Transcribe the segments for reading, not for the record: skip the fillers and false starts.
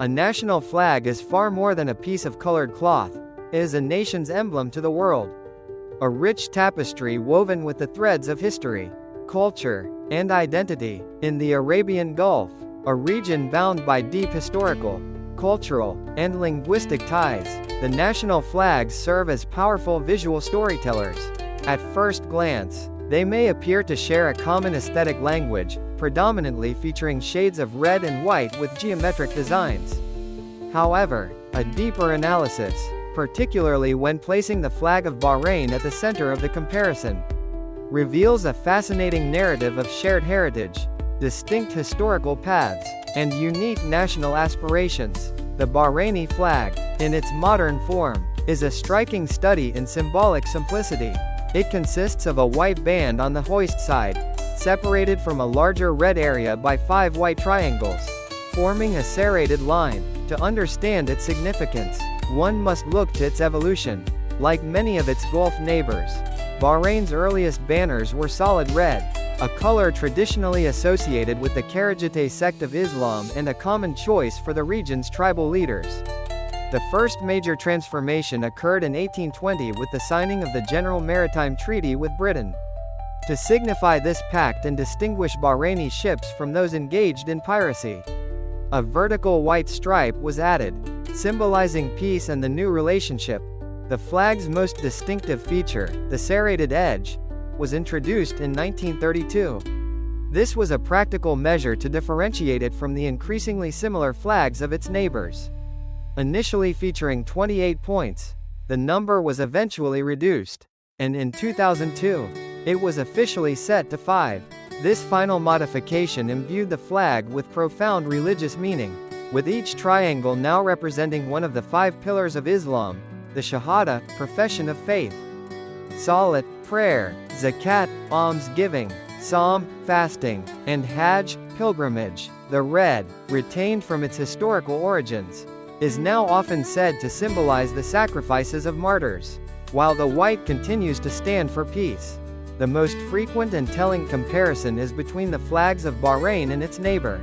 A national flag is far more than a piece of colored cloth. It is a nation's emblem to the world. A rich tapestry woven with the threads of history, culture, and identity. In the Arabian Gulf, a region bound by deep historical, cultural, and linguistic ties, the national flags serve as powerful visual storytellers. At first glance, they may appear to share a common aesthetic language, predominantly featuring shades of red and white with geometric designs. However, a deeper analysis, particularly when placing the flag of Bahrain at the center of the comparison, reveals a fascinating narrative of shared heritage, distinct historical paths, and unique national aspirations. The Bahraini flag, in its modern form, is a striking study in symbolic simplicity. It consists of a white band on the hoist side, separated from a larger red area by 5 white triangles, forming a serrated line. To understand its significance, one must look to its evolution. Like many of its Gulf neighbors, Bahrain's earliest banners were solid red, a color traditionally associated with the Kharijite sect of Islam and a common choice for the region's tribal leaders. The first major transformation occurred in 1820 with the signing of the General Maritime Treaty with Britain. To signify this pact and distinguish Bahraini ships from those engaged in piracy, a vertical white stripe was added, symbolizing peace and the new relationship. The flag's most distinctive feature, the serrated edge, was introduced in 1932. This was a practical measure to differentiate it from the increasingly similar flags of its neighbors. Initially featuring 28 points, the number was eventually reduced, and in 2002, it was officially set to 5. This final modification imbued the flag with profound religious meaning, with each triangle now representing one of the 5 pillars of Islam: the Shahada, profession of faith; Salat, prayer; Zakat, alms-giving; Psalm, fasting; and Hajj, pilgrimage. The red, retained from its historical origins, is now often said to symbolize the sacrifices of martyrs, while the white continues to stand for peace. The most frequent and telling comparison is between the flags of Bahrain and its neighbor,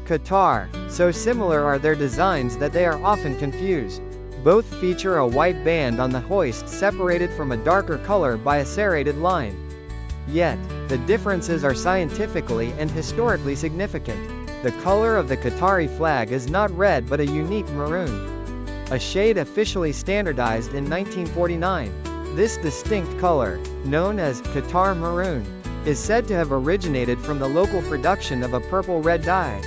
Qatar. So similar are their designs that they are often confused. Both feature a white band on the hoist separated from a darker color by a serrated line. Yet, the differences are scientifically and historically significant. The color of the Qatari flag is not red but a unique maroon, a shade officially standardized in 1949. This distinct color, known as Qatar maroon, is said to have originated from the local production of a purple-red dye,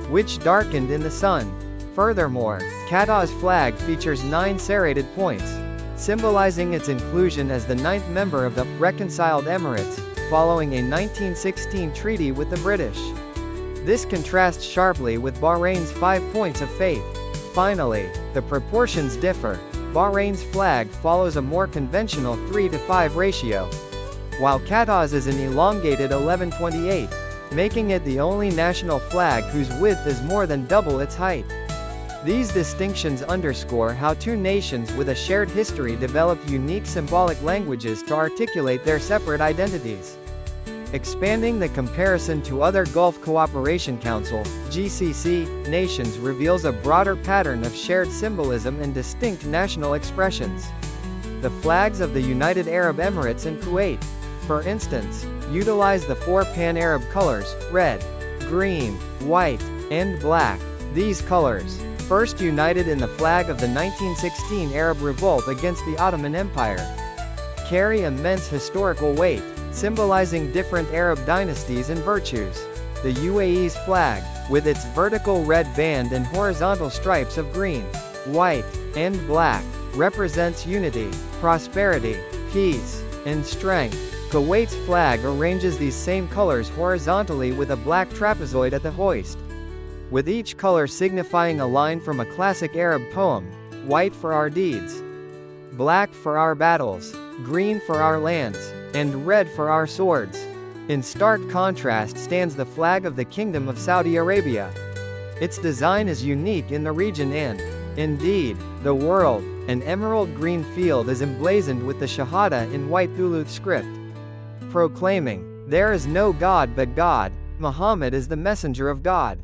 which darkened in the sun. Furthermore, Qatar's flag features 9 serrated points, symbolizing its inclusion as the 9th member of the reconciled Emirates, following a 1916 treaty with the British. This contrasts sharply with Bahrain's 5 points of faith. Finally, the proportions differ. Bahrain's flag follows a more conventional 3:5 ratio, while Qatar's is an elongated 11:28, making it the only national flag whose width is more than double its height. These distinctions underscore how two nations with a shared history developed unique symbolic languages to articulate their separate identities. Expanding the comparison to other Gulf Cooperation Council (GCC) nations reveals a broader pattern of shared symbolism and distinct national expressions. The flags of the United Arab Emirates and Kuwait, for instance, utilize the 4 pan-Arab colors: red, green, white, and black. These colors, first united in the flag of the 1916 Arab revolt against the Ottoman Empire, carry immense historical weight, symbolizing different Arab dynasties and virtues. The UAE's flag, with its vertical red band and horizontal stripes of green, white, and black, represents unity, prosperity, peace, and strength. Kuwait's flag arranges these same colors horizontally with a black trapezoid at the hoist, with each color signifying a line from a classic Arab poem: white for our deeds, black for our battles, green for our lands, and red for our swords. In stark contrast stands the flag of the Kingdom of Saudi Arabia. Its design is unique in the region and, indeed, the world. An emerald green field is emblazoned with the Shahada in white Thuluth script, proclaiming, "There is no God but God, Muhammad is the messenger of God."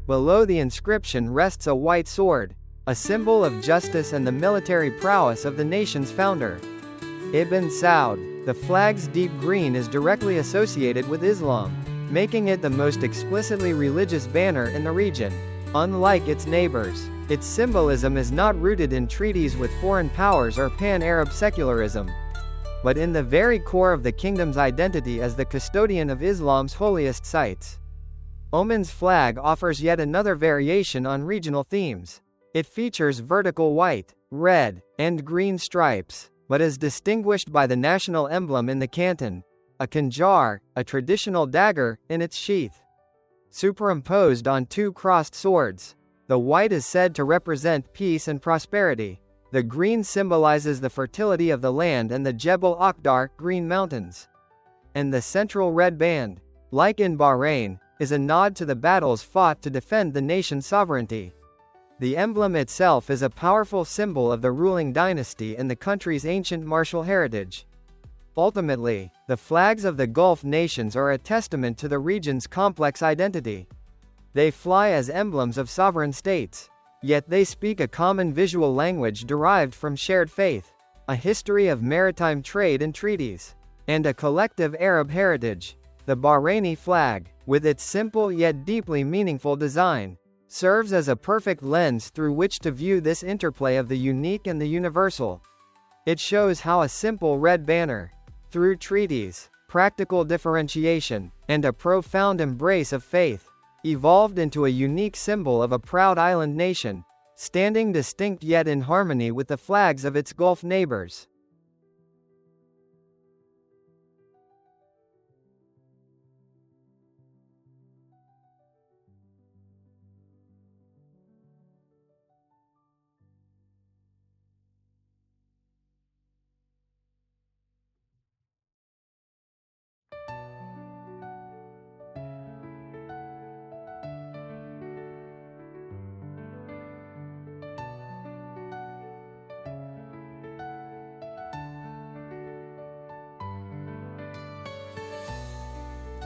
Below the inscription rests a white sword, a symbol of justice and the military prowess of the nation's founder, Ibn Saud. The flag's deep green is directly associated with Islam, making it the most explicitly religious banner in the region. Unlike its neighbors, its symbolism is not rooted in treaties with foreign powers or pan-Arab secularism, but in the very core of the kingdom's identity as the custodian of Islam's holiest sites. Oman's flag offers yet another variation on regional themes. It features vertical white, red, and green stripes, but is distinguished by the national emblem in the canton, a khanjar, a traditional dagger, in its sheath. Superimposed on two crossed swords, the white is said to represent peace and prosperity. The green symbolizes the fertility of the land and the Jebel Akhdar, Green Mountains. And the central red band, like in Bahrain, is a nod to the battles fought to defend the nation's sovereignty. The emblem itself is a powerful symbol of the ruling dynasty and the country's ancient martial heritage. Ultimately, the flags of the Gulf nations are a testament to the region's complex identity. They fly as emblems of sovereign states, yet they speak a common visual language derived from shared faith, a history of maritime trade and treaties, and a collective Arab heritage. The Bahraini flag, with its simple yet deeply meaningful design, serves as a perfect lens through which to view this interplay of the unique and the universal. It shows how a simple red banner, through treaties, practical differentiation, and a profound embrace of faith, evolved into a unique symbol of a proud island nation, standing distinct yet in harmony with the flags of its Gulf neighbors.